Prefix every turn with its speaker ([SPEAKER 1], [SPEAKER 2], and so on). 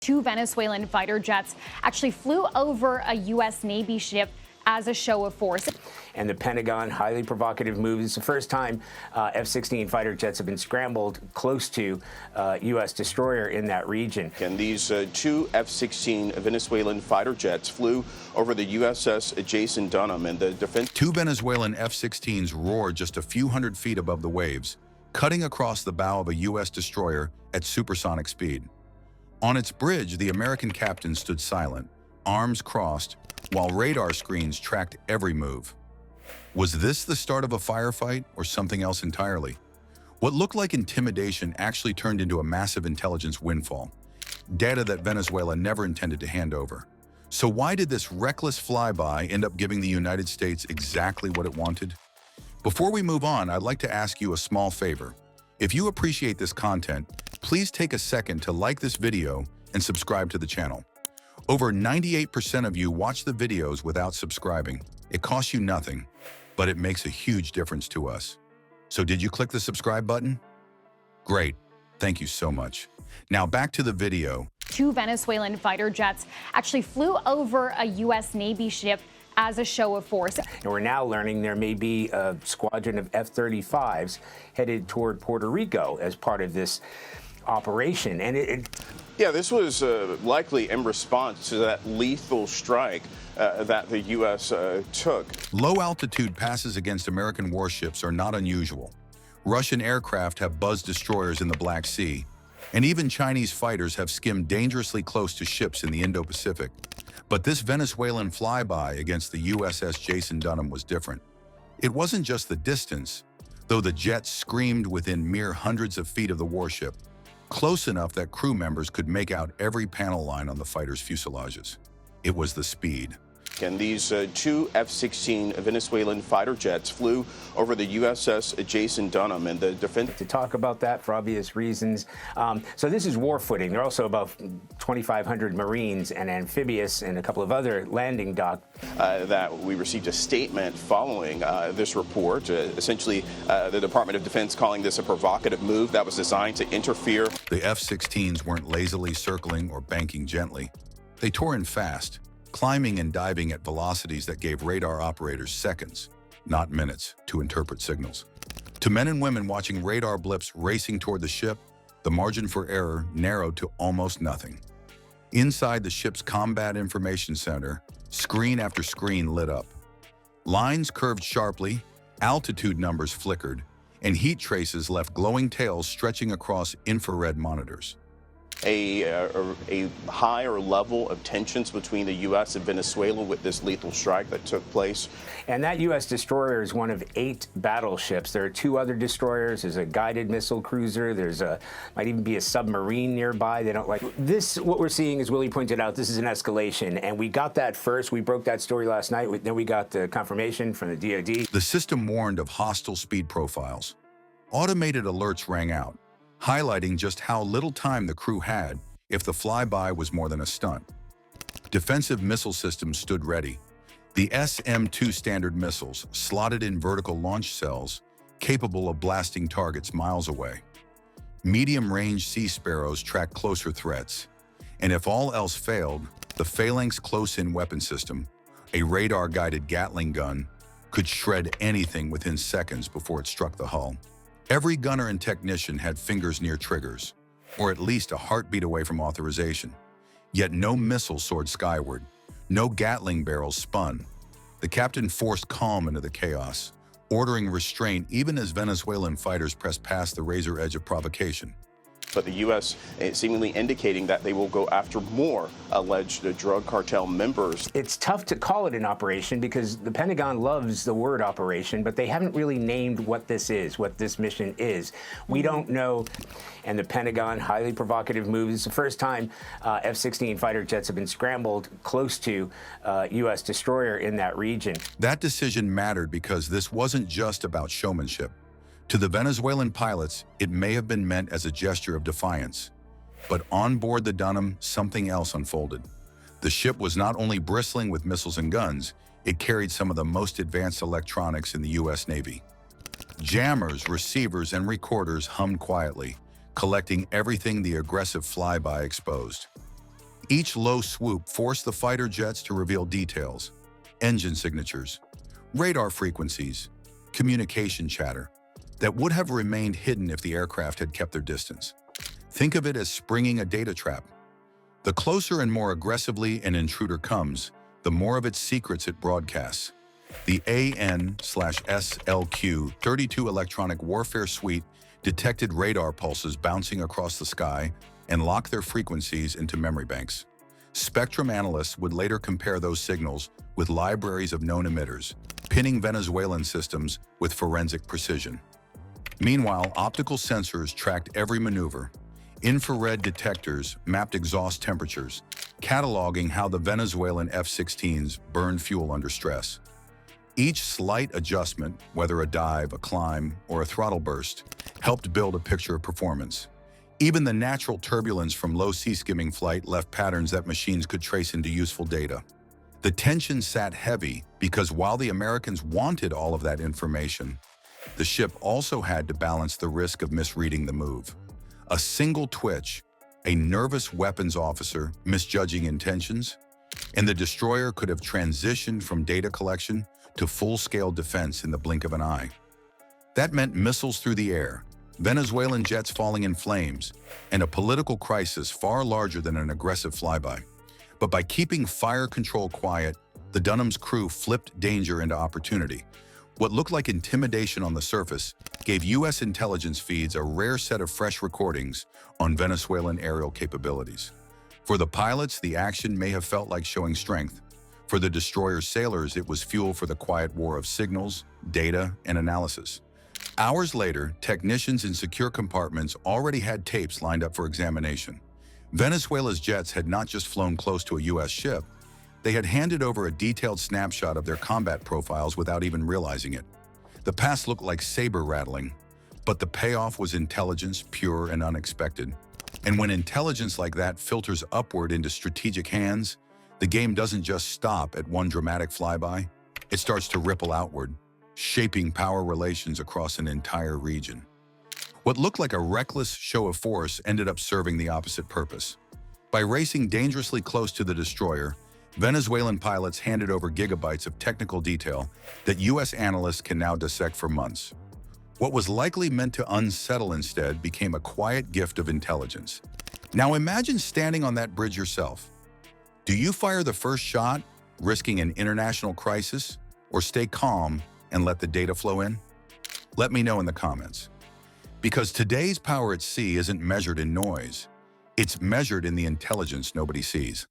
[SPEAKER 1] Two Venezuelan fighter jets actually flew over a U.S. Navy ship as a show of force.
[SPEAKER 2] And the Pentagon, highly provocative move. It's the first time F-16 fighter jets have been scrambled close to U.S. destroyer in that region.
[SPEAKER 3] And these two F-16 Venezuelan fighter jets flew over the USS Jason Dunham, and the defense.
[SPEAKER 4] Two Venezuelan F-16s roared just a few hundred feet above the waves, cutting across the bow of a U.S. destroyer at supersonic speed. On its bridge, the American captain stood silent, arms crossed, while radar screens tracked every move. Was this the start of a firefight or something else entirely? What looked like intimidation actually turned into a massive intelligence windfall, data that Venezuela never intended to hand over. So why did this reckless flyby end up giving the United States exactly what it wanted? Before we move on, I'd like to ask you a small favor. If you appreciate this content, please take a second to like this video and subscribe to the channel. Over 98% of you watch the videos without subscribing. It costs you nothing, but it makes a huge difference to us. So did you click the subscribe button? Great, thank you so much. Now back to the video.
[SPEAKER 1] Two Venezuelan fighter jets actually flew over a U.S. Navy ship as a show of force.
[SPEAKER 2] And we're now learning there may be a squadron of F-35s headed toward Puerto Rico as part of this operation. And
[SPEAKER 3] Yeah, this was likely in response to that lethal strike that the U.S. took.
[SPEAKER 4] Low-altitude passes against American warships are not unusual. Russian aircraft have buzzed destroyers in the Black Sea, and even Chinese fighters have skimmed dangerously close to ships in the Indo-Pacific. But this Venezuelan flyby against the USS Jason Dunham was different. It wasn't just the distance, though the jets screamed within mere hundreds of feet of the warship, close enough that crew members could make out every panel line on the fighters' fuselages. It was the speed.
[SPEAKER 3] And these two F-16 Venezuelan fighter jets flew over the USS Jason Dunham, and the defense.
[SPEAKER 2] To talk about that for obvious reasons. So this is war footing. There are also about 2,500 Marines and amphibious and a couple of other landing dock.
[SPEAKER 3] That we received a statement following this report. Essentially, the Department of Defense calling this a provocative move that was designed to interfere.
[SPEAKER 4] The F-16s weren't lazily circling or banking gently. They tore in fast, climbing and diving at velocities that gave radar operators seconds, not minutes, to interpret signals. To men and women watching radar blips racing toward the ship, the margin for error narrowed to almost nothing. Inside the ship's Combat Information Center, screen after screen lit up. Lines curved sharply, altitude numbers flickered, and heat traces left glowing tails stretching across infrared monitors.
[SPEAKER 3] A higher level of tensions between the U.S. and Venezuela with this lethal strike that took place.
[SPEAKER 2] And that U.S. destroyer is one of 8 battleships. There are 2 other destroyers. There's a guided missile cruiser. Might even be a submarine nearby. They don't like this. What we're seeing, as Willie pointed out, this is an escalation. And we got that first. We broke that story last night. Then we got the confirmation from the DoD.
[SPEAKER 4] The system warned of hostile speed profiles. Automated alerts rang out, highlighting just how little time the crew had if the flyby was more than a stunt. Defensive missile systems stood ready. The SM-2 Standard missiles slotted in vertical launch cells, capable of blasting targets miles away. Medium-range Sea Sparrows tracked closer threats. And if all else failed, the Phalanx close-in weapon system, a radar-guided Gatling gun, could shred anything within seconds before it struck the hull. Every gunner and technician had fingers near triggers, or at least a heartbeat away from authorization. Yet no missile soared skyward, no Gatling barrels spun. The captain forced calm into the chaos, ordering restraint even as Venezuelan fighters pressed past the razor edge of provocation.
[SPEAKER 3] But the U.S. seemingly indicating that they will go after more alleged drug cartel members.
[SPEAKER 2] It's tough to call it an operation because the Pentagon loves the word operation, but they haven't really named what this is, what this mission is. We don't know. And the Pentagon, highly provocative move. It's the first time F-16 fighter jets have been scrambled close to U.S. destroyer in that region.
[SPEAKER 4] That decision mattered because this wasn't just about showmanship. To the Venezuelan pilots, it may have been meant as a gesture of defiance. But on board the Dunham, something else unfolded. The ship was not only bristling with missiles and guns, it carried some of the most advanced electronics in the U.S. Navy. Jammers, receivers, and recorders hummed quietly, collecting everything the aggressive flyby exposed. Each low swoop forced the fighter jets to reveal details, engine signatures, radar frequencies, communication chatter that would have remained hidden if the aircraft had kept their distance. Think of it as springing a data trap. The closer and more aggressively an intruder comes, the more of its secrets it broadcasts. The AN/SLQ-32 electronic warfare suite detected radar pulses bouncing across the sky and locked their frequencies into memory banks. Spectrum analysts would later compare those signals with libraries of known emitters, pinning Venezuelan systems with forensic precision. Meanwhile, optical sensors tracked every maneuver. Infrared detectors mapped exhaust temperatures, cataloging how the Venezuelan F-16s burned fuel under stress. Each slight adjustment, whether a dive, a climb, or a throttle burst, helped build a picture of performance. Even the natural turbulence from low sea-skimming flight left patterns that machines could trace into useful data. The tension sat heavy because while the Americans wanted all of that information, the ship also had to balance the risk of misreading the move. A single twitch, a nervous weapons officer misjudging intentions, and the destroyer could have transitioned from data collection to full-scale defense in the blink of an eye. That meant missiles through the air, Venezuelan jets falling in flames, and a political crisis far larger than an aggressive flyby. But by keeping fire control quiet, the Dunham's crew flipped danger into opportunity. What looked like intimidation on the surface gave U.S. intelligence feeds a rare set of fresh recordings on Venezuelan aerial capabilities. For the pilots, the action may have felt like showing strength. For the destroyer's sailors, it was fuel for the quiet war of signals, data, and analysis. Hours later, technicians in secure compartments already had tapes lined up for examination. Venezuela's jets had not just flown close to a U.S. ship, they had handed over a detailed snapshot of their combat profiles without even realizing it. The past looked like saber rattling, but the payoff was intelligence, pure and unexpected. And when intelligence like that filters upward into strategic hands, the game doesn't just stop at one dramatic flyby. It starts to ripple outward, shaping power relations across an entire region. What looked like a reckless show of force ended up serving the opposite purpose. By racing dangerously close to the destroyer, Venezuelan pilots handed over gigabytes of technical detail that U.S. analysts can now dissect for months. What was likely meant to unsettle instead became a quiet gift of intelligence. Now imagine standing on that bridge yourself. Do you fire the first shot, risking an international crisis, or stay calm and let the data flow in? Let me know in the comments. Because today's power at sea isn't measured in noise. It's measured in the intelligence nobody sees.